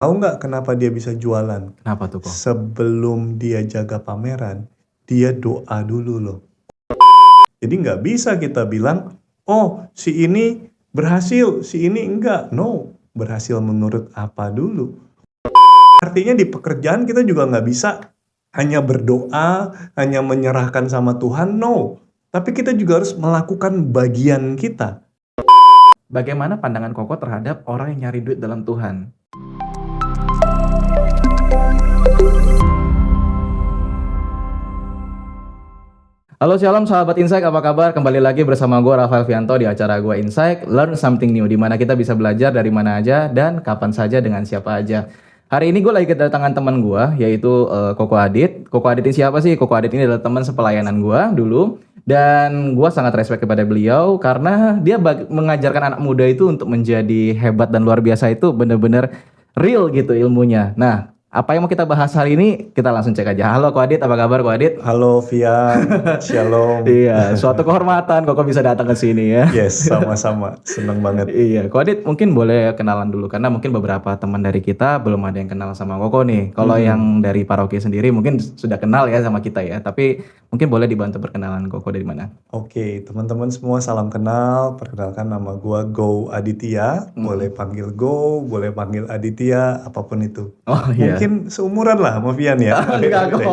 Tahu nggak kenapa dia bisa jualan? Kenapa tuh kok? Sebelum dia jaga pameran, dia doa dulu loh. Jadi nggak bisa kita bilang, oh si ini berhasil, si ini enggak. No, berhasil menurut apa dulu? Artinya di pekerjaan kita juga nggak bisa hanya berdoa, hanya menyerahkan sama Tuhan, no. Tapi kita juga harus melakukan bagian kita. Bagaimana pandangan Koko terhadap orang yang nyari duit dalam Tuhan? Halo Shalom sahabat Insight, apa kabar? Kembali lagi bersama gue Rafael Vianto di acara gue Insight, Learn Something New, di mana kita bisa belajar dari mana aja dan kapan saja dengan siapa aja. Hari ini gue lagi kedatangan teman gue, yaitu Koko Adit. Koko Adit ini siapa sih? Koko Adit ini adalah teman sepelayanan gue dulu. Dan gue sangat respect kepada beliau karena dia mengajarkan anak muda itu untuk menjadi hebat dan luar biasa itu benar-benar real gitu ilmunya. Nah, apa yang mau kita bahas hari ini? Kita langsung cek aja. Halo Ko Adit, apa kabar Ko Adit? Halo Vian, Shalom. Iya, suatu kehormatan Koko bisa datang ke sini ya. Yes, sama-sama. Seneng banget. Iya, Ko Adit mungkin boleh kenalan dulu karena mungkin beberapa teman dari kita belum ada yang kenal sama Koko nih. Kalau yang dari paroki sendiri mungkin sudah kenal ya sama kita ya, tapi mungkin boleh dibantu perkenalan Koko dari mana? Oke, teman-teman semua salam kenal. Perkenalkan nama gua Go Aditya. Boleh panggil Go, boleh panggil Aditya, apapun itu. Oh iya. Mungkin seumuran lah sama Vian ya. Enggak kok.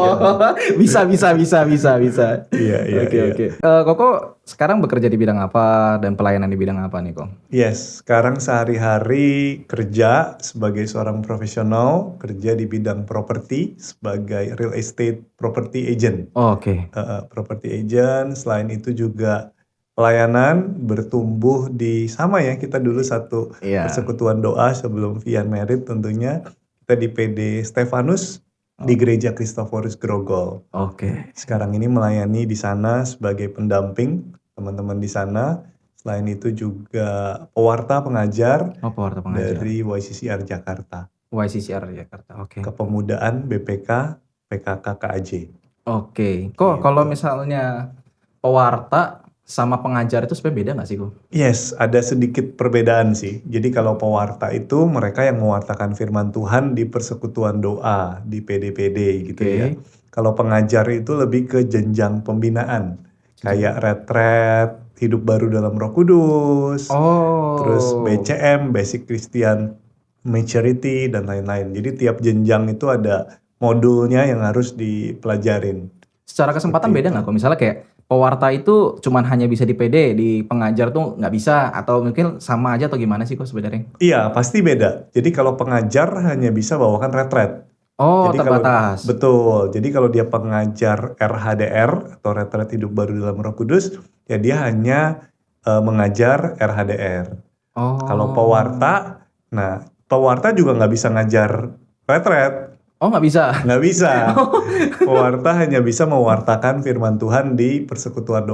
Bisa. Iya, iya, Oke, iya. oke. Koko sekarang bekerja di bidang apa dan pelayanan di bidang apa nih, Kok? Yes, sekarang sehari-hari kerja sebagai seorang profesional, kerja di bidang properti sebagai real estate property agent. Oh, oke. Property agent, selain itu juga pelayanan bertumbuh di sama ya, kita dulu satu Iya. persekutuan doa sebelum Vian merit tentunya. Kita di PD Stefanus di Gereja Kristoforus Grogol. Oke. Sekarang ini melayani di sana sebagai pendamping teman-teman di sana. Selain itu juga pewarta pengajar Oh, pewarta pengajar. dari YCCR Jakarta. YCCR Jakarta. Oke. Kepemudaan BPK PKK KAJ. Oke. Kok kalau misalnya pewarta sama pengajar itu sebenarnya beda nggak sih, Kok? Yes, ada sedikit perbedaan sih. Jadi kalau pewarta itu mereka yang mewartakan firman Tuhan di persekutuan doa, di PD-PD gitu ya. Kalau pengajar itu lebih ke jenjang pembinaan. Kayak retret, hidup baru dalam Roh Kudus, terus BCM, Basic Christian Maturity, dan lain-lain. Jadi tiap jenjang itu ada modulnya yang harus dipelajarin. Secara kesempatan beda nggak, Kok? Misalnya kayak pewarta itu cuman hanya bisa di PD, di pengajar tuh nggak bisa, atau mungkin sama aja atau gimana sih Kok sebenarnya? Iya, pasti beda. Jadi kalau pengajar hanya bisa bawakan retret. Oh, Jadi terbatas. betul. Jadi kalau dia pengajar RHDR atau retret hidup baru dalam Roh Kudus, ya dia hanya mengajar RHDR. Kalau pewarta, nah pewarta juga nggak bisa ngajar retret. Oh, nggak bisa? Nggak bisa. Pewarta hanya bisa mewartakan firman Tuhan di persekutuan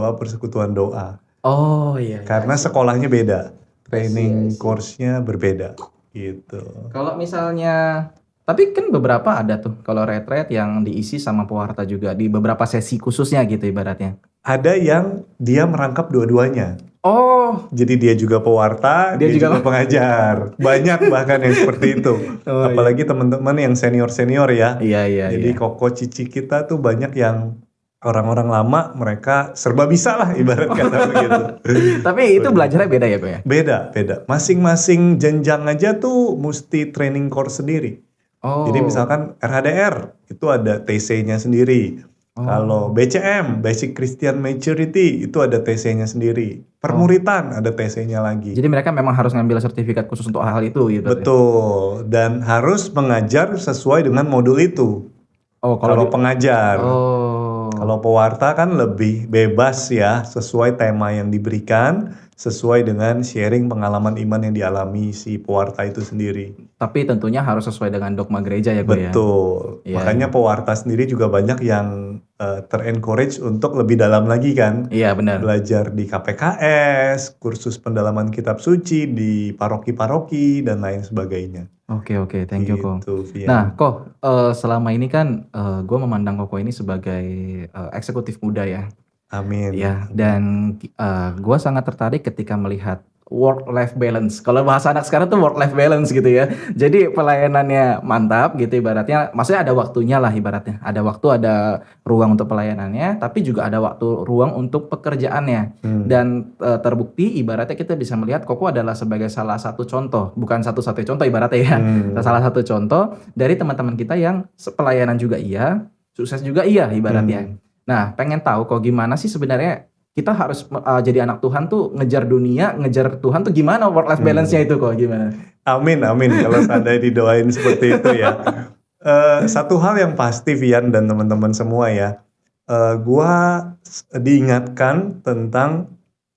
doa. Oh iya. Karena sekolahnya beda, training course-nya berbeda, gitu. Kalau misalnya, tapi kan beberapa ada tuh kalau retret yang diisi sama pewarta juga di beberapa sesi khususnya gitu ibaratnya. Ada yang dia merangkap dua-duanya. Oh, Jadi dia juga pewarta, dia juga pengajar. Banyak bahkan yang seperti itu. Apalagi teman-teman yang senior-senior ya. Iya. Jadi Koko Cici kita tuh banyak yang orang-orang lama, mereka serba bisa lah ibarat kata begitu. Tapi itu belajarnya beda ya Kok ya? Beda. Masing-masing jenjang aja tuh mesti training course sendiri. Jadi misalkan RHDR itu ada TC-nya sendiri. Kalau BCM, Basic Christian Maturity, itu ada TC-nya sendiri. Permuritan ada TC-nya lagi. Jadi mereka memang harus ngambil sertifikat khusus untuk hal itu gitu. Betul. Dan harus mengajar sesuai dengan modul itu. Kalau pengajar. Kalau pewarta kan lebih bebas ya, sesuai tema yang diberikan, sesuai dengan sharing pengalaman iman yang dialami si pewarta itu sendiri. Tapi tentunya harus sesuai dengan dogma gereja ya Kok ya? Betul. Makanya pewarta sendiri juga banyak yang ter-encourage untuk lebih dalam lagi kan. Iya benar. Belajar di KPKS, kursus pendalaman kitab suci di paroki-paroki, dan lain sebagainya. Oke, thank you Kok. Gitu, Vian. Nah Kok, selama ini kan gue memandang Koko ini sebagai eksekutif muda ya. Amin. Ya, dan gue sangat tertarik ketika melihat work life balance. Kalau bahasa anak sekarang tuh work life balance gitu ya. Jadi pelayanannya mantap gitu ibaratnya. Maksudnya ada waktunya lah ibaratnya. Ada waktu, ada ruang untuk pelayanannya, tapi juga ada waktu ruang untuk pekerjaannya. Dan terbukti ibaratnya kita bisa melihat Koko adalah sebagai salah satu contoh, bukan satu-satunya contoh ibaratnya ya. Salah satu contoh dari teman-teman kita yang pelayanan juga iya, sukses juga iya ibaratnya. Nah, pengen tahu kok gimana sih sebenarnya kita harus jadi anak Tuhan tuh ngejar dunia, ngejar Tuhan tuh gimana work life balance-nya itu kok gimana? Amin, amin. Kalau seandainya didoain seperti itu ya. Satu hal yang pasti Vian dan teman-teman semua ya, gua diingatkan tentang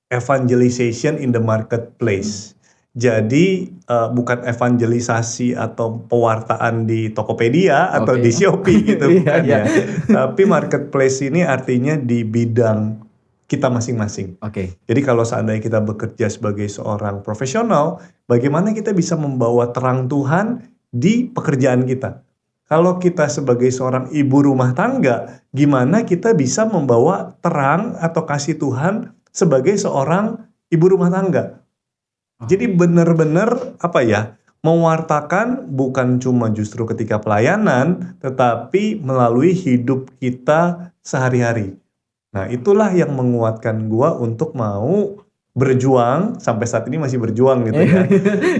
evangelization in the marketplace. Jadi bukan evangelisasi atau pewartaan di Tokopedia atau di Shopee gitu bukan ya. Tapi marketplace ini artinya di bidang kita masing-masing. Jadi kalau seandainya kita bekerja sebagai seorang profesional, bagaimana kita bisa membawa terang Tuhan di pekerjaan kita? Kalau kita sebagai seorang ibu rumah tangga, gimana kita bisa membawa terang atau kasih Tuhan sebagai seorang ibu rumah tangga? Jadi benar-benar mewartakan bukan cuma justru ketika pelayanan, tetapi melalui hidup kita sehari-hari. Nah, itulah yang menguatkan gua untuk mau berjuang, sampai saat ini masih berjuang gitu ya.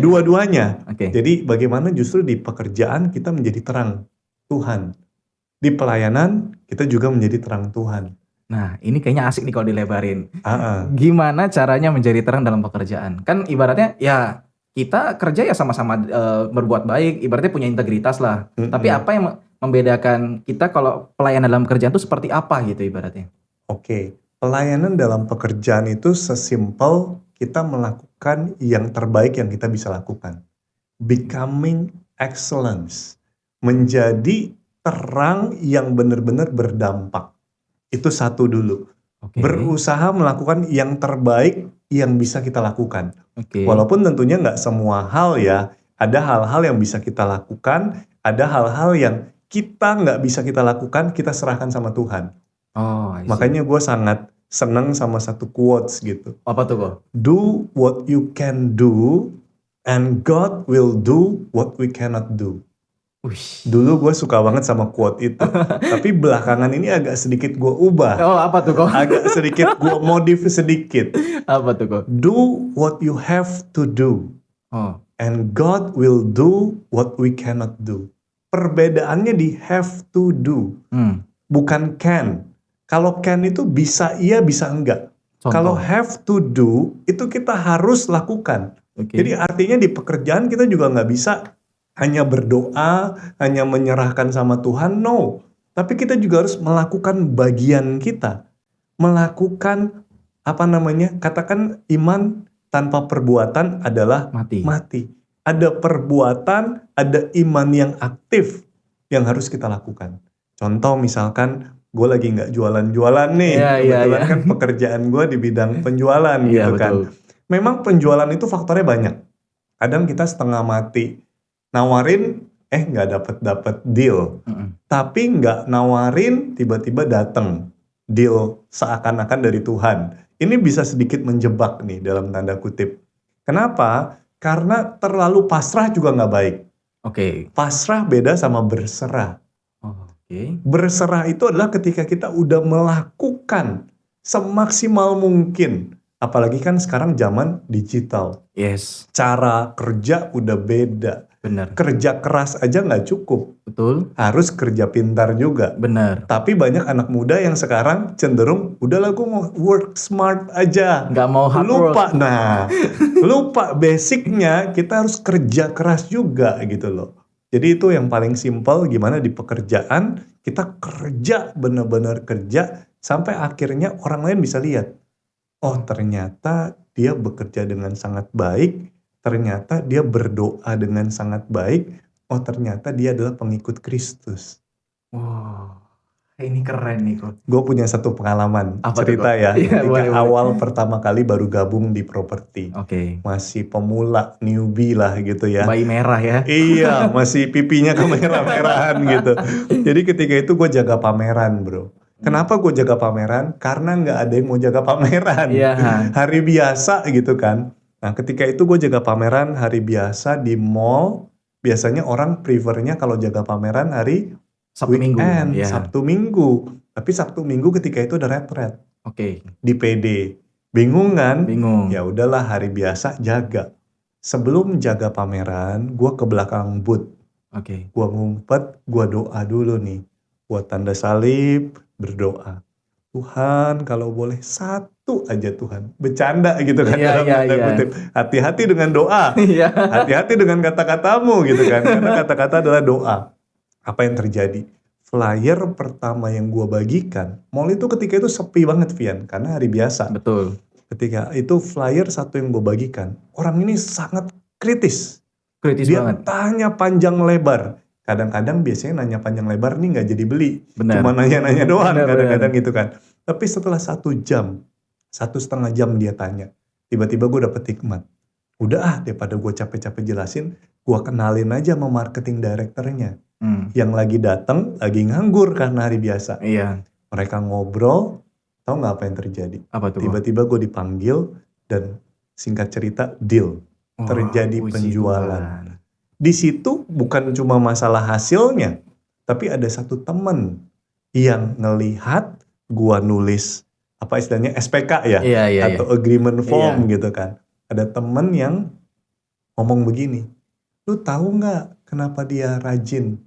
Dua-duanya. Jadi bagaimana justru di pekerjaan kita menjadi terang Tuhan. Di pelayanan kita juga menjadi terang Tuhan. Nah, ini kayaknya asik nih kalau dilebarin. Gimana caranya menjadi terang dalam pekerjaan? Kan ibaratnya ya kita kerja ya sama-sama berbuat baik, ibaratnya punya integritas lah. Tapi apa yang membedakan kita kalau pelayanan dalam pekerjaan itu seperti apa gitu ibaratnya? Pelayanan dalam pekerjaan itu sesimpel kita melakukan yang terbaik yang kita bisa lakukan. Becoming excellence. Menjadi terang yang benar-benar berdampak. Itu satu dulu. Berusaha melakukan yang terbaik yang bisa kita lakukan. Walaupun tentunya nggak semua hal ya. Ada hal-hal yang bisa kita lakukan. Ada hal-hal yang kita nggak bisa kita lakukan, kita serahkan sama Tuhan. Makanya gue sangat senang sama satu quotes gitu. Apa tuh kok? Do what you can do and God will do what we cannot do. Dulu gue suka banget sama quote itu. Tapi belakangan ini agak sedikit gue ubah. Apa tuh kok? Agak sedikit gue modif sedikit. Apa tuh kok? Do what you have to do. And God will do what we cannot do. Perbedaannya di have to do. Bukan can. Kalau can itu bisa iya, bisa enggak. Kalau have to do, itu kita harus lakukan. Jadi artinya di pekerjaan kita juga nggak bisa hanya berdoa, hanya menyerahkan sama Tuhan, no. Tapi kita juga harus melakukan bagian kita. Melakukan, katakan iman tanpa perbuatan adalah mati. Ada perbuatan, ada iman yang aktif yang harus kita lakukan. Contoh misalkan, gue lagi nggak jualan-jualan nih, kebetulan kan pekerjaan gue di bidang penjualan gitu kan. Memang penjualan itu faktornya banyak. Kadang kita setengah mati nawarin, nggak dapet deal. Tapi nggak nawarin, tiba-tiba dateng deal seakan-akan dari Tuhan. Ini bisa sedikit menjebak nih dalam tanda kutip. Kenapa? Karena terlalu pasrah juga nggak baik. Pasrah beda sama berserah. Berserah itu adalah ketika kita udah melakukan semaksimal mungkin. Apalagi kan sekarang zaman digital. Cara kerja udah beda. Kerja keras aja nggak cukup. Harus kerja pintar juga. Tapi banyak anak muda yang sekarang cenderung udahlah gue mau work smart aja. Nggak mau hard lupa. work. Nah, lupa basicnya kita harus kerja keras juga gitu loh. Jadi itu yang paling simpel, gimana di pekerjaan kita kerja, benar-benar kerja sampai akhirnya orang lain bisa lihat. Oh ternyata dia bekerja dengan sangat baik, ternyata dia berdoa dengan sangat baik, oh ternyata dia adalah pengikut Kristus. Ini keren nih kok. Gue punya satu pengalaman cerita ya, ketika awal pertama kali baru gabung di properti. Masih pemula, newbie lah gitu ya. Bayi merah ya. Iya, masih pipinya kemerah-merahan gitu. Jadi ketika itu gue jaga pameran bro. Kenapa gue jaga pameran? Karena nggak ada yang mau jaga pameran. Hari biasa gitu kan. Nah, ketika itu gue jaga pameran hari biasa di mall. Biasanya orang prefernya kalau jaga pameran hari Sabtu Minggu, weekend, ya. Sabtu Minggu. Tapi Sabtu Minggu ketika itu ada retret Oke, di PD. Bingung kan? bingung. Ya udahlah hari biasa jaga. Sebelum jaga pameran, gue ke belakang booth. Oke. Gue ngumpet, gue doa dulu nih. Buat tanda salib, berdoa. Tuhan kalau boleh satu aja Tuhan. Bercanda gitu kan Iya, dalam iya, tanda iya. kutip. Hati-hati dengan doa. Iya. Hati-hati dengan kata-katamu gitu kan. Karena kata-kata adalah doa. Apa yang terjadi? Flyer pertama yang gue bagikan, mall itu ketika itu sepi banget Vian. Karena hari biasa. Betul. Ketika itu flyer satu yang gue bagikan, orang ini sangat kritis. Kritis Dia banget. tanya panjang lebar. Kadang-kadang biasanya nanya panjang lebar nih nggak jadi beli. Benar. Cuma nanya-nanya doang Benar, kadang-kadang benar. gitu kan. Tapi setelah 1 jam, 1,5 jam dia tanya. Tiba-tiba gue dapet hikmat. Udah daripada gue capek-capek jelasin, gue kenalin aja sama marketing directornya. Yang lagi datang, lagi nganggur karena hari biasa. Iya. Mereka ngobrol, tahu nggak apa yang terjadi? Apa tuh? Tiba-tiba gue dipanggil dan singkat cerita deal. Wah, Terjadi puji penjualan. Tuhan. Di situ bukan cuma masalah hasilnya, tapi ada satu temen yang ngelihat gua nulis apa istilahnya SPK ya, Iya, iya, iya. atau agreement form Iya. gitu kan. Ada temen yang ngomong begini, lu tahu nggak kenapa dia rajin,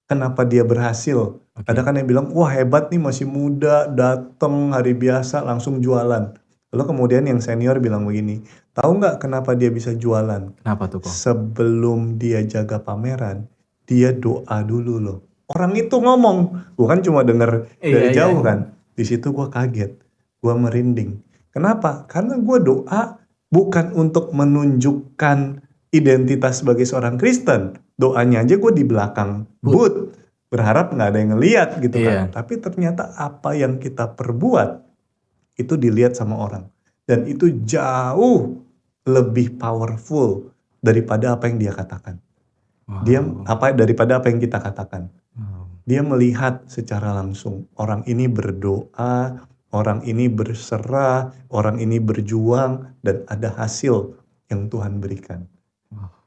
kenapa dia berhasil? Oke. Ada kan yang bilang, wah hebat nih masih muda, dateng hari biasa langsung jualan. Lalu kemudian yang senior bilang begini, tahu nggak kenapa dia bisa jualan? Kenapa tuh kok? Sebelum dia jaga pameran, dia doa dulu loh. Orang itu ngomong, gue kan cuma denger dari Iya, jauh iya. kan. Di situ gue kaget, gue merinding. Kenapa? Karena gue doa bukan untuk menunjukkan identitas sebagai seorang Kristen. Doanya aja gue di belakang booth, berharap nggak ada yang ngeliat gitu kan. Iya. Tapi ternyata apa yang kita perbuat itu dilihat sama orang. Dan itu jauh lebih powerful daripada apa yang dia katakan. Dia daripada apa yang kita katakan. Dia melihat secara langsung orang ini berdoa, orang ini berserah, orang ini berjuang dan ada hasil yang Tuhan berikan.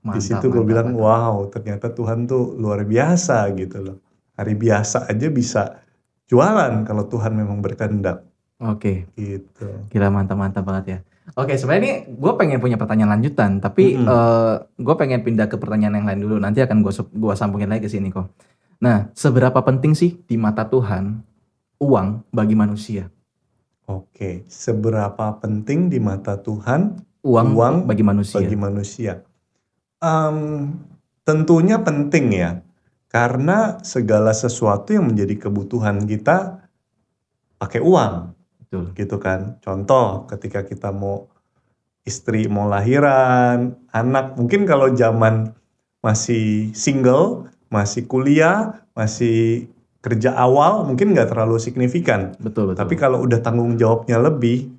Di situ gue bilang, wow, ternyata Tuhan tuh luar biasa gitu loh. Hari biasa aja bisa jualan kalau Tuhan memang berkehendak. Oke. Gitu. Gila, mantap banget ya. Oke, sebenarnya ini gue pengen punya pertanyaan lanjutan, tapi gue pengen pindah ke pertanyaan yang lain dulu. Nanti akan gue sambungin lagi ke sini kok. Nah, seberapa penting sih di mata Tuhan uang bagi manusia? Oke, seberapa penting di mata Tuhan uang bagi manusia? Tentunya penting ya, karena segala sesuatu yang menjadi kebutuhan kita pakai uang. Betul. Gitu kan. Contoh ketika kita mau istri mau lahiran, anak, mungkin kalau zaman masih single, masih kuliah, masih kerja awal mungkin nggak terlalu signifikan. Betul. Tapi kalau udah tanggung jawabnya lebih,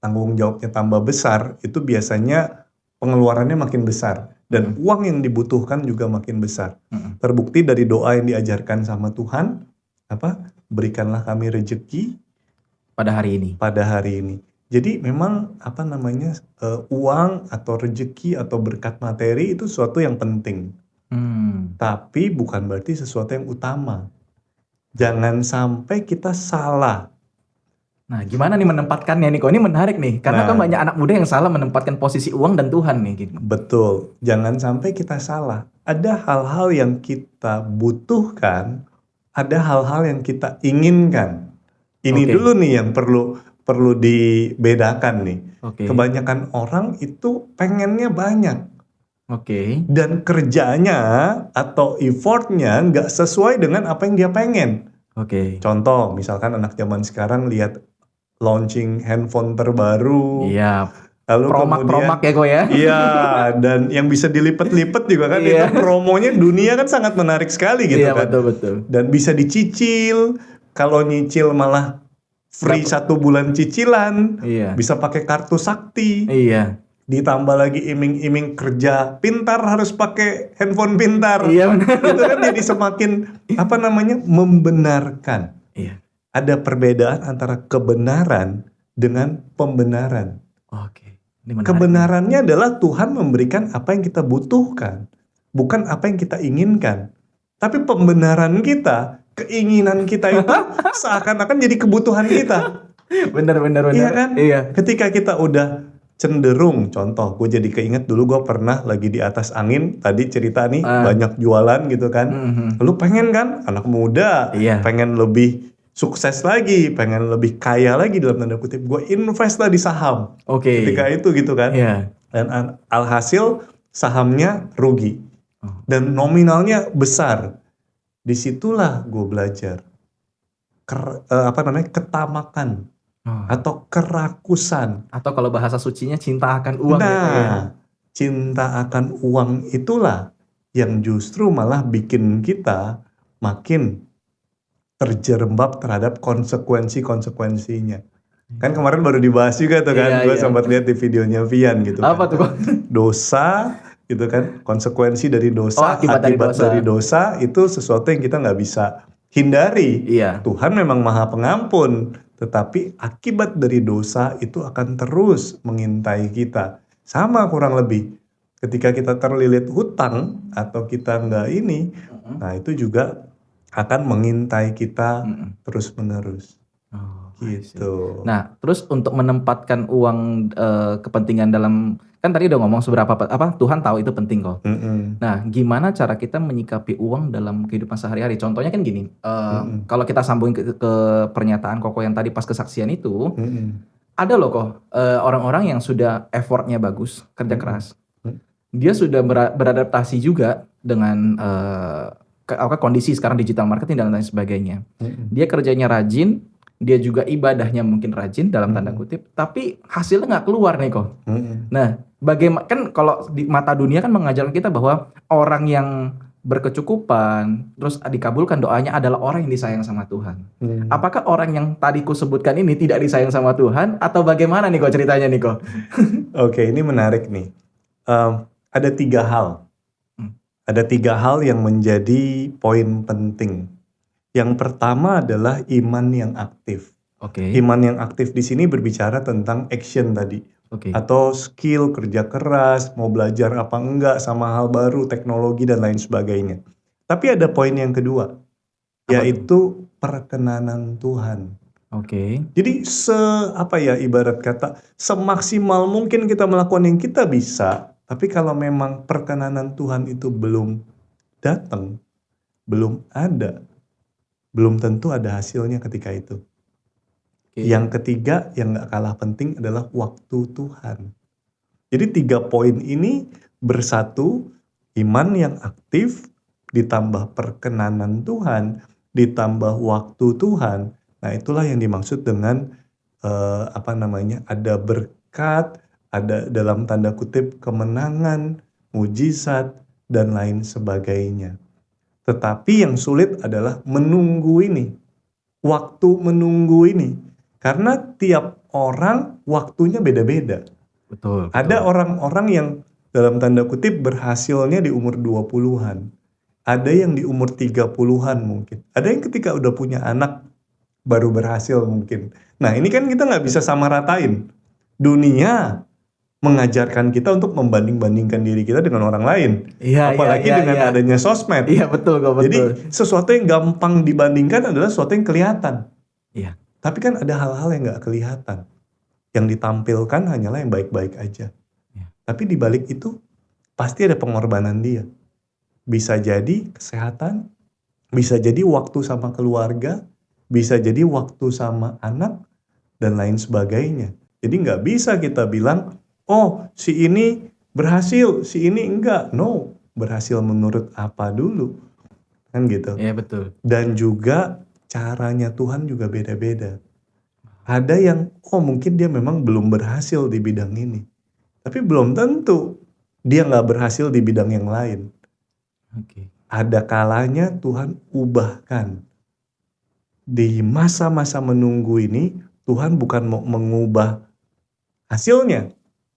tanggung jawabnya tambah besar, itu biasanya pengeluarannya makin besar. Dan uang yang dibutuhkan juga makin besar. Terbukti dari doa yang diajarkan sama Tuhan, berikanlah kami rezeki pada hari ini. Jadi memang uang atau rezeki atau berkat materi itu sesuatu yang penting. Tapi bukan berarti sesuatu yang utama. Jangan sampai kita salah. Nah, gimana nih menempatkannya nih kok? Ini menarik nih, karena kan banyak anak muda yang salah menempatkan posisi uang dan Tuhan nih gitu. Betul, jangan sampai kita salah. Ada hal-hal yang kita butuhkan, ada hal-hal yang kita inginkan. Ini dulu nih yang perlu dibedakan nih. Kebanyakan orang itu pengennya banyak. Dan kerjanya atau effortnya nggak sesuai dengan apa yang dia pengen. Contoh, misalkan anak zaman sekarang lihat launching handphone terbaru. Iya. Lalu promak ya kok ya. Iya, dan yang bisa dilipet-lipet juga kan itu promonya dunia kan sangat menarik sekali gitu kan. Iya, betul. Dan bisa dicicil, kalau nyicil malah free 1 bulan cicilan. Iya. Bisa pakai kartu sakti. Iya. Ditambah lagi iming-iming kerja pintar harus pakai handphone pintar. Iya benar. Itu kan jadi semakin membenarkan. Iya. Ada perbedaan antara kebenaran dengan pembenaran. Ini menarik nih. Kebenarannya adalah Tuhan memberikan apa yang kita butuhkan, bukan apa yang kita inginkan. Tapi pembenaran kita, keinginan kita itu seakan-akan jadi kebutuhan kita. Bener. Iya kan? Iya. Ketika kita udah cenderung, contoh, gue jadi keinget dulu gue pernah lagi di atas angin, tadi cerita nih, banyak jualan gitu kan. Lu pengen kan, anak muda, Iya. pengen lebih sukses lagi, pengen lebih kaya lagi dalam tanda kutip, gue invest lah di saham. Oke. Ketika itu gitu kan. Iya. Dan alhasil sahamnya rugi. Dan nominalnya besar. Disitulah gue belajar. Ketamakan. Atau kerakusan. Atau kalau bahasa sucinya cinta akan uang gitu ya. Cinta akan uang itulah yang justru malah bikin kita makin terjerembab terhadap konsekuensinya. Kan kemarin baru dibahas juga tuh kan, gue sempat lihat di videonya Vian gitu kan. Apa tuh kok? Dosa gitu kan, konsekuensi dari dosa, akibat dari dosa itu sesuatu yang kita nggak bisa hindari. Iya. Tuhan memang Maha Pengampun, tetapi akibat dari dosa itu akan terus mengintai kita. Sama kurang lebih. Ketika kita terlilit hutang atau kita nggak ini, nah itu juga akan mengintai kita terus-menerus. Gitu. Nah, terus untuk menempatkan uang kepentingan dalam, kan tadi udah ngomong seberapa Tuhan tahu itu penting kok. Nah, gimana cara kita menyikapi uang dalam kehidupan sehari-hari? Contohnya kan gini, kalau kita sambungin ke pernyataan Koko yang tadi pas kesaksian itu, ada loh kok orang-orang yang sudah effortnya bagus, kerja keras, dia sudah beradaptasi juga dengan kondisi sekarang digital marketing dan lain sebagainya. Dia kerjanya rajin, dia juga ibadahnya mungkin rajin dalam tanda kutip, tapi hasilnya nggak keluar nih kok. Nah, bagaimana kan kalau di mata dunia kan mengajarkan kita bahwa orang yang berkecukupan terus dikabulkan doanya adalah orang yang disayang sama Tuhan. Apakah orang yang tadi ku sebutkan ini tidak disayang sama Tuhan atau bagaimana nih kok ceritanya nih kok? Oke, ini menarik nih. Ada 3 hal. Ada 3 hal yang menjadi poin penting. Yang pertama adalah iman yang aktif. Iman yang aktif di sini berbicara tentang action tadi. Atau skill, kerja keras, mau belajar apa enggak sama hal baru, teknologi dan lain sebagainya. Tapi ada poin yang kedua, yaitu perkenanan Tuhan. Jadi ibarat kata semaksimal mungkin kita melakukan yang kita bisa, tapi kalau memang perkenanan Tuhan itu belum datang, belum ada, belum tentu ada hasilnya ketika itu. Yang ketiga yang gak kalah penting adalah waktu Tuhan. Jadi 3 poin ini bersatu, iman yang aktif, ditambah perkenanan Tuhan, ditambah waktu Tuhan. Nah itulah yang dimaksud dengan ada berkat, ada dalam tanda kutip kemenangan, mujizat, dan lain sebagainya. Tetapi yang sulit adalah menunggu ini. Waktu menunggu ini. Karena tiap orang waktunya beda-beda. Betul. Ada orang-orang yang dalam tanda kutip berhasilnya di umur 20-an. Ada yang di umur 30-an mungkin. Ada yang ketika udah punya anak baru berhasil mungkin. Nah ini kan kita gak bisa sama ratain. Dunia mengajarkan kita untuk membanding-bandingkan diri kita dengan orang lain. Apalagi dengan adanya sosmed. Iya betul kok, betul. Jadi sesuatu yang gampang dibandingkan adalah sesuatu yang kelihatan. Iya. Tapi kan ada hal-hal yang gak kelihatan. Yang ditampilkan hanyalah yang baik-baik aja. Tapi di balik itu pasti ada pengorbanan dia. Bisa jadi kesehatan, bisa jadi waktu sama keluarga, bisa jadi waktu sama anak, dan lain sebagainya. Jadi gak bisa kita bilang, oh si ini berhasil, si ini enggak. No, berhasil menurut apa dulu. Kan gitu. Iya betul. Dan juga caranya Tuhan juga beda-beda. Ada yang, mungkin dia memang belum berhasil di bidang ini. Tapi belum tentu dia gak berhasil di bidang yang lain. Ada kalanya Tuhan ubahkan. Di masa-masa menunggu ini, Tuhan bukan mau mengubah hasilnya,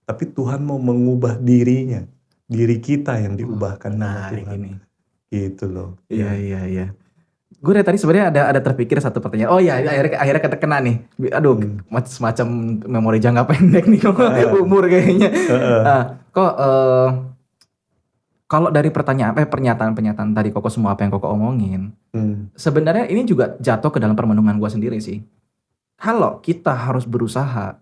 tapi Tuhan mau mengubah dirinya. Diri kita yang diubahkan sama Tuhan. Gitu loh. Iya. Gue dari tadi sebenarnya ada terpikir satu pertanyaan. Oh iya, akhirnya kena nih. Aduh, Hmm. semacam memori jangka pendek nih Ah, umur kayaknya. heeh. Kok kalau dari pernyataan-pernyataan tadi Koko, semua apa yang Koko omongin, Hmm. sebenarnya ini juga jatuh ke dalam permenungan gue sendiri sih. Kalau kita harus berusaha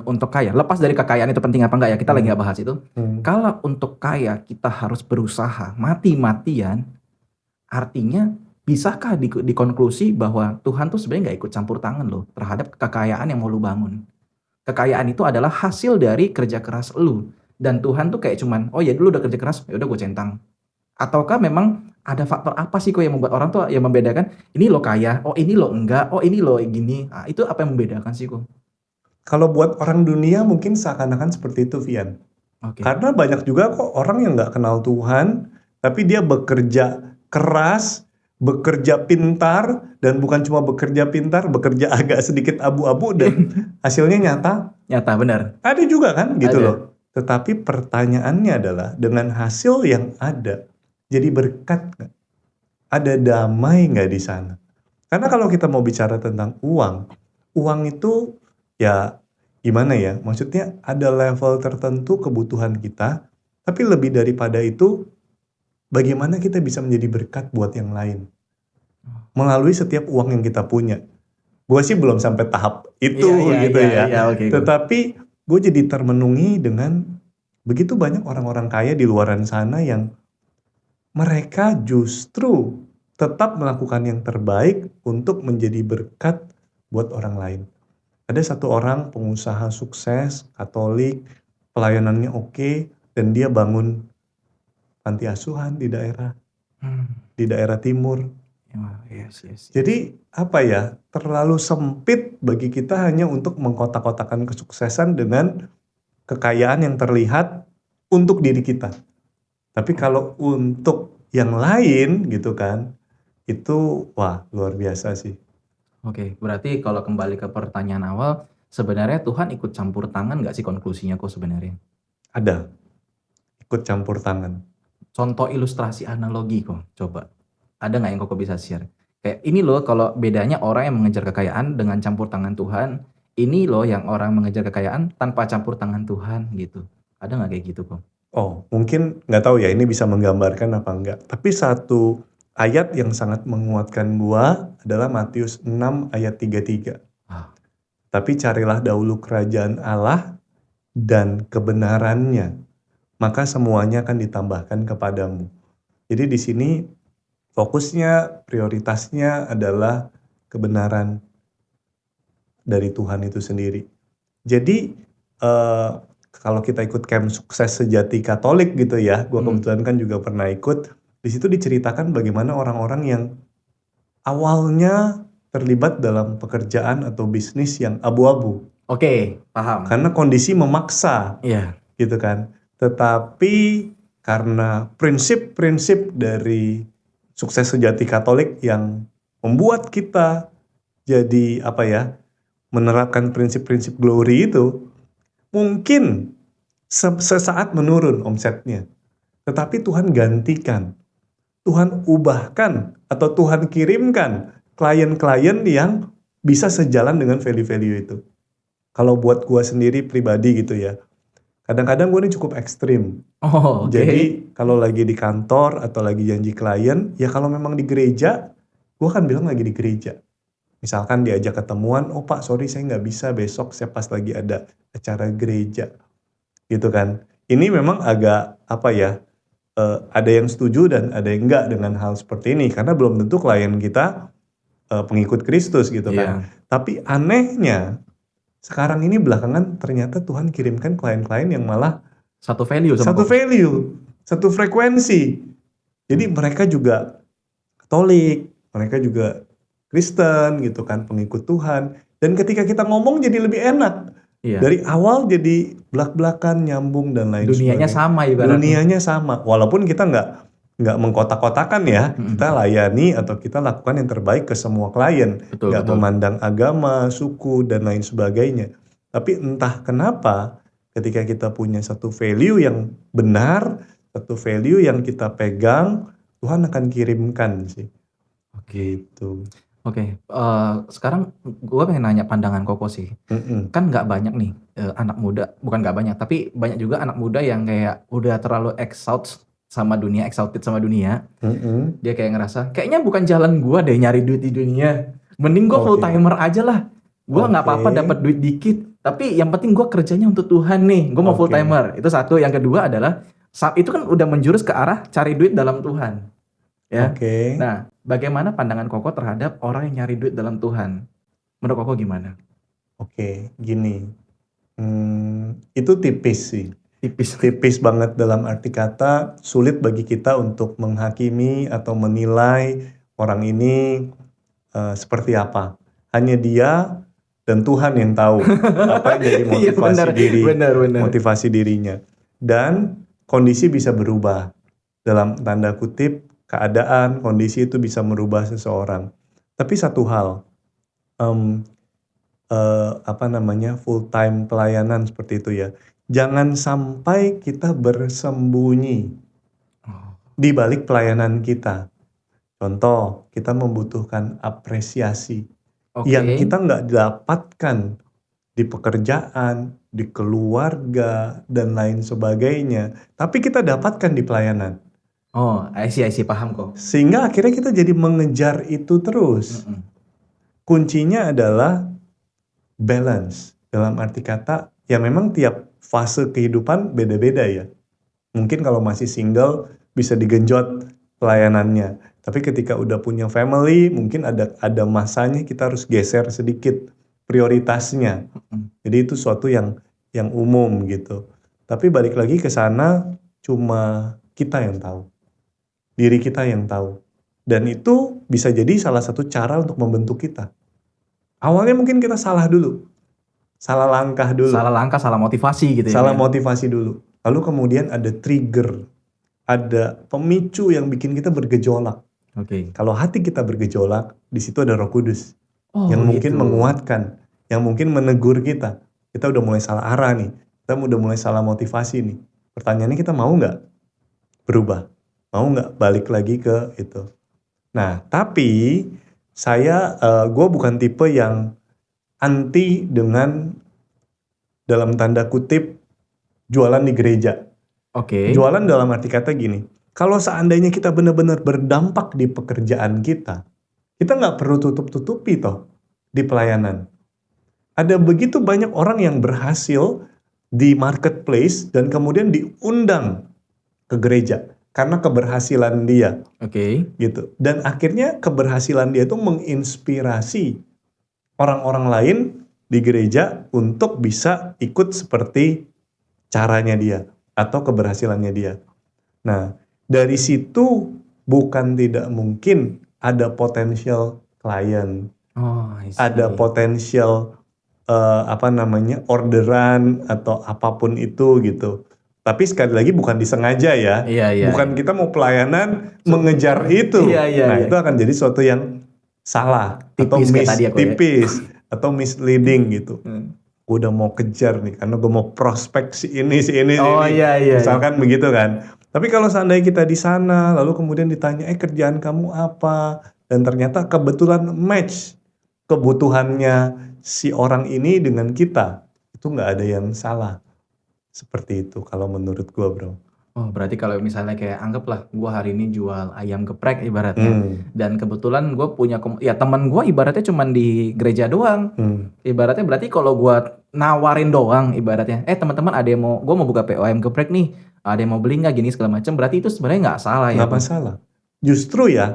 untuk kaya, lepas dari kekayaan itu penting apa enggak ya, kita lagi nggak Hmm. bahas itu. Hmm. Kalau untuk kaya kita harus berusaha mati-matian, artinya bisakah dikonklusi bahwa Tuhan tuh sebenarnya nggak ikut campur tangan loh terhadap kekayaan yang mau lu bangun. Kekayaan itu adalah hasil dari kerja keras lu. Dan Tuhan tuh kayak cuman, oh ya dulu udah kerja keras, ya udah gue centang. Ataukah memang ada faktor apa sih kok yang membuat orang tuh yang membedakan, ini lo kaya, oh ini lo enggak, oh ini lo gini. Ah, itu apa yang membedakan sih kok? Kalau buat orang dunia mungkin seakan-akan seperti itu, Vian. Oke. Karena banyak juga kok orang yang nggak kenal Tuhan, tapi dia bekerja keras, bekerja pintar, dan bukan cuma bekerja pintar, bekerja agak sedikit abu-abu dan hasilnya nyata. Nyata benar. Ada juga kan gitu Ada. loh. Tetapi pertanyaannya adalah dengan hasil yang ada, jadi berkat nggak? Ada damai nggak di sana? Karena kalau kita mau bicara tentang uang, uang itu ya gimana ya? Maksudnya ada level tertentu kebutuhan kita, tapi lebih daripada itu, bagaimana kita bisa menjadi berkat buat yang lain melalui setiap uang yang kita punya. Gue sih belum sampai tahap itu Iya, iya, gitu iya, ya. iya, oke. Tetapi gue jadi termenungi dengan begitu banyak orang-orang kaya di luaran sana yang mereka justru tetap melakukan yang terbaik untuk menjadi berkat buat orang lain. Ada satu orang pengusaha sukses, Katolik, pelayanannya oke, dan dia bangun panti asuhan Hmm. di daerah timur. Oh, yes, yes, yes. Jadi apa ya, terlalu sempit bagi kita hanya untuk mengkotak-kotakan kesuksesan dengan kekayaan yang terlihat untuk diri kita. Tapi kalau untuk yang lain gitu kan, itu wah luar biasa sih. Oke, berarti kalau kembali ke pertanyaan awal, sebenarnya Tuhan ikut campur tangan nggak sih konklusinya kok sebenarnya? Ada, ikut campur tangan. Contoh ilustrasi analogi kok, coba. Ada nggak yang kok bisa share? Kayak ini loh kalau bedanya orang yang mengejar kekayaan dengan campur tangan Tuhan, ini loh yang orang mengejar kekayaan tanpa campur tangan Tuhan gitu. Ada nggak kayak gitu kok? Oh, mungkin nggak tahu ya ini bisa menggambarkan apa enggak. Tapi satu ayat yang sangat menguatkan gua adalah Matius 6 ayat 33. Ah, Tapi carilah dahulu kerajaan Allah dan kebenarannya, maka semuanya akan ditambahkan kepadamu. Jadi di sini fokusnya, prioritasnya adalah kebenaran dari Tuhan itu sendiri. Jadi eh, kalau kita ikut camp sukses sejati Katolik gitu ya, gua kebetulan kan juga pernah ikut. Di situ diceritakan bagaimana orang-orang yang awalnya terlibat dalam pekerjaan atau bisnis yang abu-abu Oke, paham. karena kondisi memaksa Iya. gitu kan. Tetapi karena prinsip-prinsip dari sukses sejati Katolik yang membuat kita jadi apa ya, menerapkan prinsip-prinsip glory itu, mungkin sesaat menurun omsetnya. Tetapi Tuhan gantikan, Tuhan ubahkan atau Tuhan kirimkan klien-klien yang bisa sejalan dengan value-value itu. Kalau buat gua sendiri pribadi gitu ya, kadang-kadang gue ini cukup ekstrim. Oh, oke. Jadi kalau lagi di kantor atau lagi janji klien, ya kalau memang di gereja, gue kan bilang lagi di gereja. Misalkan diajak ketemuan, oh Pak sorry saya nggak bisa besok, saya pas lagi ada acara gereja. Gitu kan. Ini memang agak apa ya, ada yang setuju dan ada yang enggak dengan hal seperti ini. Karena belum tentu klien kita pengikut Kristus gitu kan. Iya. Tapi anehnya, sekarang ini belakangan ternyata Tuhan kirimkan klien-klien yang malah Satu value sama satu kok. value, satu frekuensi. Jadi mereka juga Katolik, mereka juga Kristen gitu kan, pengikut Tuhan. Dan ketika kita ngomong jadi lebih enak. Iya. Dari awal jadi belak-belakan, nyambung dan lain Dunianya sebagainya. sama ibaratnya. Dunianya sama, walaupun kita nggak mengkotak-kotakan ya, kita layani atau kita lakukan yang terbaik ke semua klien, Betul, nggak betul. memandang agama, suku dan lain sebagainya. Tapi entah kenapa ketika kita punya satu value yang benar, satu value yang kita pegang, Tuhan akan kirimkan sih. gitu. Oke, sekarang gue pengen nanya pandangan Koko sih. Mhm, Kan nggak banyak nih, anak muda, bukan nggak banyak, tapi banyak juga anak muda yang kayak udah terlalu excited sama dunia. mhm, Dia kayak ngerasa, kayaknya bukan jalan gua deh nyari duit di dunia. Mending gua oh full iya, timer aja lah. Gua nggak oke, apa-apa dapat duit dikit, tapi yang penting gua kerjanya untuk Tuhan nih. Gua mau full oke, timer. Itu satu. Yang kedua adalah itu kan udah menjurus ke arah cari duit dalam Tuhan, ya. oke, Nah, bagaimana pandangan Koko terhadap orang yang nyari duit dalam Tuhan? Menurut Koko gimana? oke, gini, itu tipis sih, Tipis. tipis banget dalam arti kata, sulit bagi kita untuk menghakimi atau menilai orang ini, seperti apa. Hanya Dia dan Tuhan yang tahu apa yang jadi Iya benar, benar, benar. motivasi dirinya. Dan kondisi bisa berubah. Dalam tanda kutip, keadaan, kondisi itu bisa merubah seseorang. Tapi satu hal, em, apa namanya, full time pelayanan seperti itu ya. Jangan sampai kita bersembunyi Oh, di balik pelayanan kita. Contoh, kita membutuhkan apresiasi yang oke. kita nggak dapatkan di pekerjaan, di keluarga, dan lain sebagainya. Tapi kita dapatkan di pelayanan. Oh, I see, paham kok. Sehingga akhirnya kita jadi mengejar itu terus. Mm-mm. Kuncinya adalah balance. Dalam arti kata, ya memang tiap fase kehidupan beda-beda ya. Mungkin kalau masih single bisa digenjot pelayanannya. Tapi ketika udah punya family, mungkin ada masanya kita harus geser sedikit prioritasnya. Mm. Jadi itu suatu yang umum gitu. Tapi balik lagi ke sana cuma kita yang tahu. Diri kita yang tahu. Dan itu bisa jadi salah satu cara untuk membentuk kita. Awalnya mungkin kita salah dulu. Salah langkah Salah dulu. langkah, salah motivasi gitu ya, Salah men. motivasi dulu. Lalu kemudian ada trigger. Ada pemicu yang bikin kita bergejolak. Oke. Kalau hati kita bergejolak, di situ ada Roh Kudus Oh, yang mungkin gitu. menguatkan, yang mungkin menegur kita. Kita udah mulai salah arah nih, kita udah mulai salah motivasi nih. Pertanyaannya kita mau nggak berubah? Mau nggak balik lagi ke itu? Nah, tapi gue bukan tipe yang anti dengan dalam tanda kutip jualan di gereja. Oke. Jualan dalam arti kata gini, kalau seandainya kita benar-benar berdampak di pekerjaan kita nggak perlu tutup-tutupi toh di pelayanan. Ada begitu banyak orang yang berhasil di marketplace dan kemudian diundang ke gereja karena keberhasilan dia Oke. gitu. Dan akhirnya keberhasilan dia itu menginspirasi orang-orang lain di gereja untuk bisa ikut seperti caranya dia atau keberhasilannya dia. Nah, dari situ bukan tidak mungkin ada potensial klien, Oh, I ada see. potensial orderan atau apapun itu gitu. Tapi sekali lagi bukan disengaja ya. Iya, iya, Bukan iya. kita mau pelayanan mengejar Iya, itu. iya, Nah, iya. itu akan jadi sesuatu yang salah atau Tipis kayak tadi aku ya. tipis atau misleading gitu. Hmm. Gue udah mau kejar nih karena gue mau prospek si ini Oh, iya, iya, iya. misalkan begitu kan. Tapi kalau seandainya kita di sana lalu kemudian ditanya kerjaan kamu apa, dan ternyata kebetulan match kebutuhannya si orang ini dengan kita, itu nggak ada yang salah. Seperti itu kalau menurut gue, bro. Oh, berarti kalau misalnya kayak anggaplah gua hari ini jual ayam geprek ibaratnya, dan kebetulan gue punya ya teman gua ibaratnya cuman di gereja doang. Ibaratnya berarti kalau gua nawarin doang ibaratnya, teman-teman ada yang mau, gua mau buka PO ayam geprek nih, ada yang mau beli nggak gini segala macam, berarti itu sebenarnya nggak salah ya, Nggak Bro? masalah. Justru ya,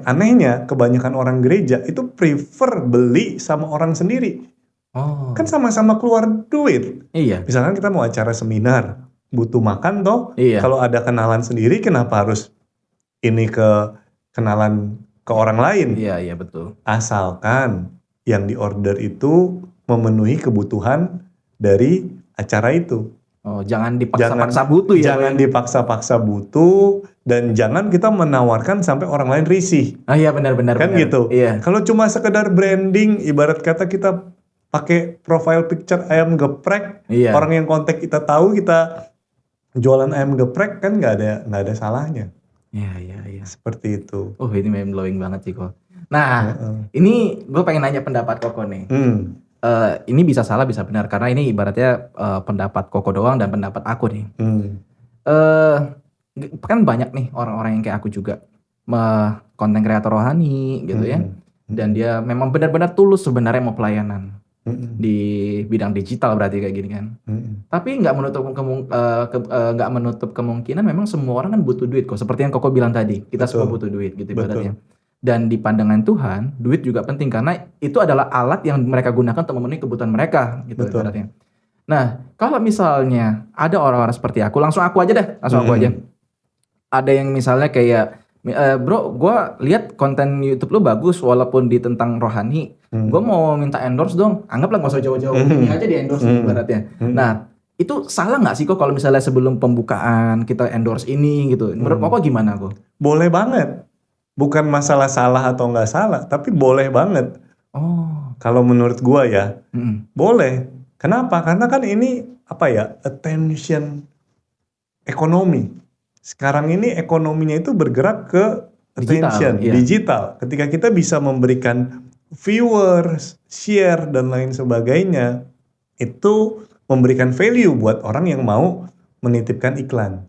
anehnya kebanyakan orang gereja itu prefer beli sama orang sendiri. Kan Oh, sama-sama keluar duit. iya, Misalkan kita mau acara seminar, butuh makan toh. iya, Kalau ada kenalan sendiri, kenapa harus ini kenalan ke orang lain? iya, iya betul. Asalkan yang diorder itu memenuhi kebutuhan dari acara itu. Oh, jangan dipaksa-paksa butuh ya, Jangan men? dipaksa-paksa butuh, dan jangan kita menawarkan sampai orang lain risih. Ah iya benar, benar, Kan benar. gitu. Iya. Kalau cuma sekedar branding, ibarat kata kita pakai profile picture ayam geprek, Iya. orang yang kontak kita tahu kita jualan ayam geprek, kan nggak ada salahnya. Iya, iya, iya. Seperti itu. Ini mind blowing banget sih kok. Nah, Heeh. ini gue pengen nanya pendapat Koko nih. Ini bisa salah bisa benar karena ini ibaratnya pendapat Koko doang dan pendapat aku nih. Hmm. Eh kan banyak nih orang-orang yang kayak aku juga konten kreator rohani gitu ya. Dan dia memang benar-benar tulus sebenarnya mau pelayanan di bidang digital berarti kayak gini kan. Tapi nggak menutup kemungkinan memang semua orang kan butuh duit kok. Seperti yang Koko bilang tadi, kita semua butuh duit gitu ibaratnya. Dan di pandangan Tuhan, duit juga penting karena itu adalah alat yang mereka gunakan untuk memenuhi kebutuhan mereka gitu ibaratnya. Nah, kalau misalnya ada orang-orang seperti aku, langsung aku aja deh, langsung aku aja. Ada yang misalnya kayak, bro, gue lihat konten YouTube lu bagus walaupun di tentang rohani, gue mau minta endorse dong. Anggaplah nggak usah jauh-jauh, ini aja di endorse ibaratnya. Nah, itu salah nggak sih kok kalau misalnya sebelum pembukaan kita endorse ini gitu? Menurut Koko gimana kok? Boleh banget. Bukan masalah salah atau nggak salah, tapi boleh banget. Kalau menurut gua ya, boleh. Kenapa? Karena kan ini attention ekonomi. Sekarang ini ekonominya itu bergerak ke attention, digital. Ketika kita bisa memberikan viewers, share dan lain sebagainya, itu memberikan value buat orang yang mau menitipkan iklan.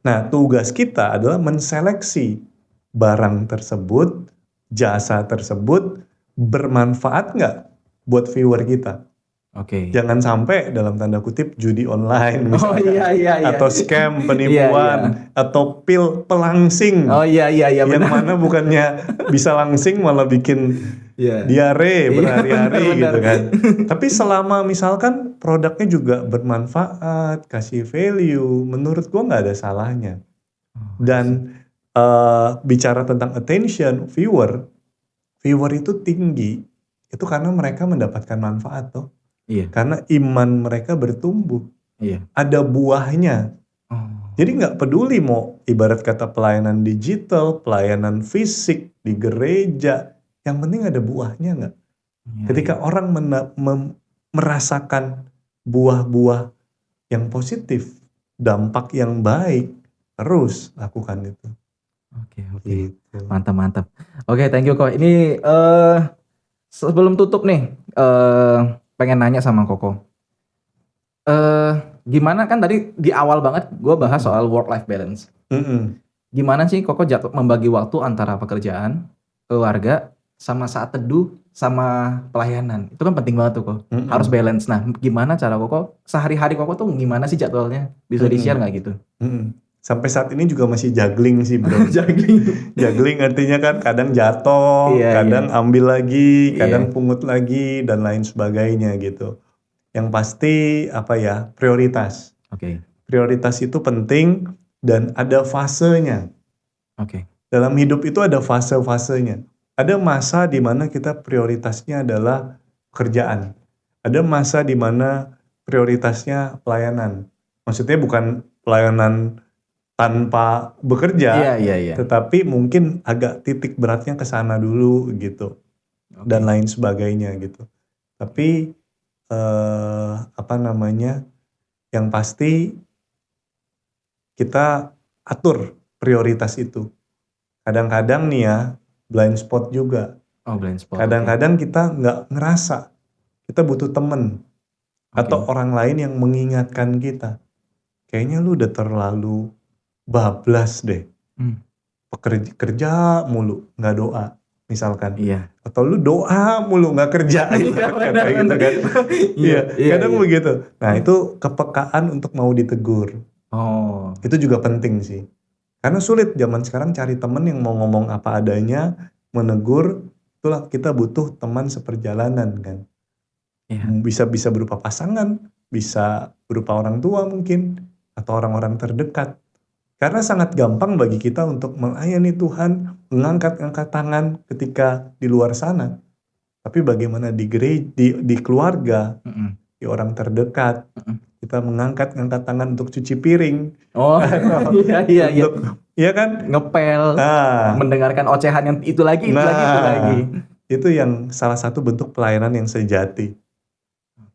Nah, tugas kita adalah menseleksi barang tersebut, jasa tersebut bermanfaat nggak buat viewer kita. Jangan sampai dalam tanda kutip judi online misalnya, atau scam penipuan, atau pil pelangsing, yang mana bukannya bisa langsing malah bikin diare berhari-hari gitu kan. Tapi selama misalkan produknya juga bermanfaat, kasih value, menurut gua nggak ada salahnya. Dan bicara tentang attention viewer itu tinggi itu karena mereka mendapatkan manfaat toh. Karena iman mereka bertumbuh. Ada buahnya. Jadi nggak peduli mau ibarat kata pelayanan digital, pelayanan fisik di gereja, yang penting ada buahnya nggak. Ketika orang merasakan buah-buah yang positif, dampak yang baik, terus lakukan itu. Gitu. Mantap. Thank you kok. Ini sebelum tutup nih, pengen nanya sama Koko. Gimana kan tadi di awal banget gue bahas soal work-life balance. Gimana sih Koko membagi waktu antara pekerjaan, keluarga, sama saat teduh, sama pelayanan? Itu kan penting banget tuh kok. Harus balance. Nah, gimana cara Koko, sehari-hari Koko tuh gimana sih jadwalnya? Bisa di-share nggak gitu? Sampai saat ini juga masih juggling sih bro. Juggling artinya kan kadang jatuh, kadang ambil lagi, kadang pungut lagi dan lain sebagainya gitu. Yang pasti prioritas. Prioritas itu penting dan ada fasenya. Dalam hidup itu ada fase-fasenya. Ada masa di mana kita prioritasnya adalah pekerjaan. Ada masa di mana prioritasnya pelayanan. Maksudnya bukan pelayanan tanpa bekerja, tetapi mungkin agak titik beratnya ke sana dulu gitu, dan lain sebagainya gitu. Tapi yang pasti kita atur prioritas itu. Kadang-kadang nih ya blind spot juga. Kadang-kadang kita nggak ngerasa, kita butuh temen atau orang lain yang mengingatkan kita. Kayaknya lu udah terlalu bablas deh, kerja mulu nggak doa misalkan, atau lu doa mulu nggak kerja gitu kan. Kadang begitu. Nah itu kepekaan untuk mau ditegur. Itu juga penting sih, karena sulit zaman sekarang cari temen yang mau ngomong apa adanya, menegur. Itulah kita butuh teman seperjalanan kan. Bisa berupa pasangan, bisa berupa orang tua mungkin, atau orang-orang terdekat. Karena sangat gampang bagi kita untuk melayani Tuhan, mengangkat tangan ketika di luar sana. Tapi bagaimana di gereja, di keluarga, di orang terdekat, kita mengangkat tangan untuk cuci piring. Iya kan? Ngepel, mendengarkan ocehan yang itu lagi. Itu yang salah satu bentuk pelayanan yang sejati.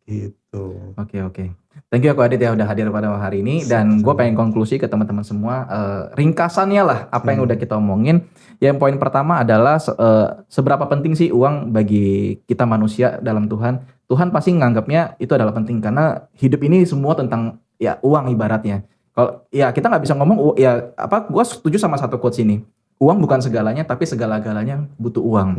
Gitu. Oke. Thank you aku Adit ya udah hadir pada hari ini, dan gue pengen konklusi ke teman-teman semua, ringkasannya lah apa yang udah kita omongin. Yang poin pertama adalah seberapa penting sih uang bagi kita manusia dalam Tuhan. Tuhan pasti nganggapnya itu adalah penting karena hidup ini semua tentang ya uang ibaratnya. Kalau ya kita nggak bisa ngomong ya apa, gue setuju sama satu quotes ini. Uang bukan segalanya, tapi segala-galanya butuh uang.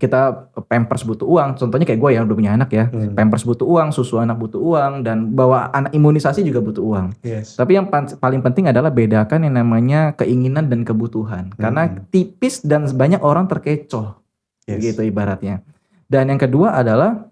Kita Pampers butuh uang, contohnya kayak gue ya udah punya anak ya. Pampers butuh uang, susu anak butuh uang, dan bawa anak imunisasi juga butuh uang. Yes. Tapi yang paling penting adalah bedakan yang namanya keinginan dan kebutuhan. Karena tipis dan banyak orang terkecoh. Gitu ibaratnya. Dan yang kedua adalah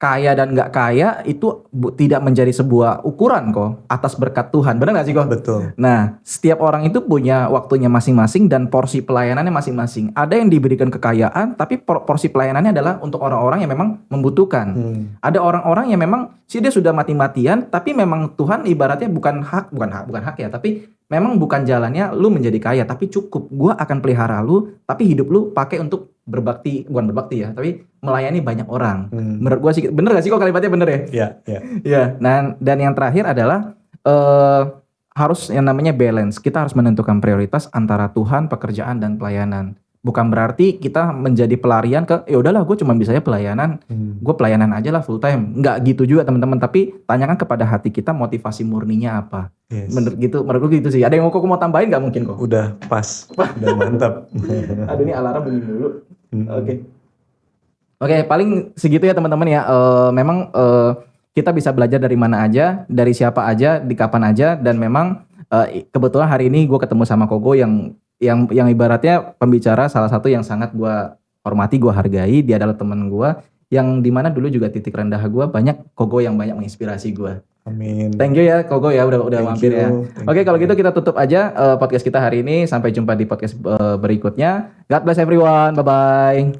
kaya dan nggak kaya itu tidak menjadi sebuah ukuran kok atas berkat Tuhan. Benar nggak sih kok? Betul. Nah, setiap orang itu punya waktunya masing-masing dan porsi pelayanannya masing-masing. Ada yang diberikan kekayaan, tapi porsi pelayanannya adalah untuk orang-orang yang memang membutuhkan. Ada orang-orang yang memang sih dia sudah mati-matian, tapi memang Tuhan ibaratnya bukan hak ya, tapi memang bukan jalannya lu menjadi kaya, tapi cukup gua akan pelihara lu, tapi hidup lu pakai untuk bukan berbakti ya, tapi melayani banyak orang. Menurut gua sih bener gak sih kok kalimatnya bener ya? Iya. Ya. Dan yang terakhir adalah harus yang namanya balance. Kita harus menentukan prioritas antara Tuhan, pekerjaan, dan pelayanan. Bukan berarti kita menjadi pelarian ke ya udahlah gue cuma bisanya pelayanan, gue pelayanan aja lah full time. Nggak gitu juga teman-teman, tapi tanyakan kepada hati kita motivasi murninya apa. Yes. Menurut gue gitu sih. Ada yang mau tambahin nggak mungkin kok? Udah pas, udah mantap. Aduh ini alarm bunyi dulu. Oke, paling segitu ya teman-teman ya. Memang kita bisa belajar dari mana aja, dari siapa aja, di kapan aja, dan memang kebetulan hari ini gue ketemu sama Kogo yang ibaratnya pembicara salah satu yang sangat gue hormati, gue hargai. Dia adalah teman gue yang dimana dulu juga titik rendah gue banyak Kogo yang banyak menginspirasi gue. Amin. Thank you ya Kogo ya udah mampir ya. Oke, kalau gitu kita tutup aja podcast kita hari ini. Sampai jumpa di podcast berikutnya. God bless everyone. Bye.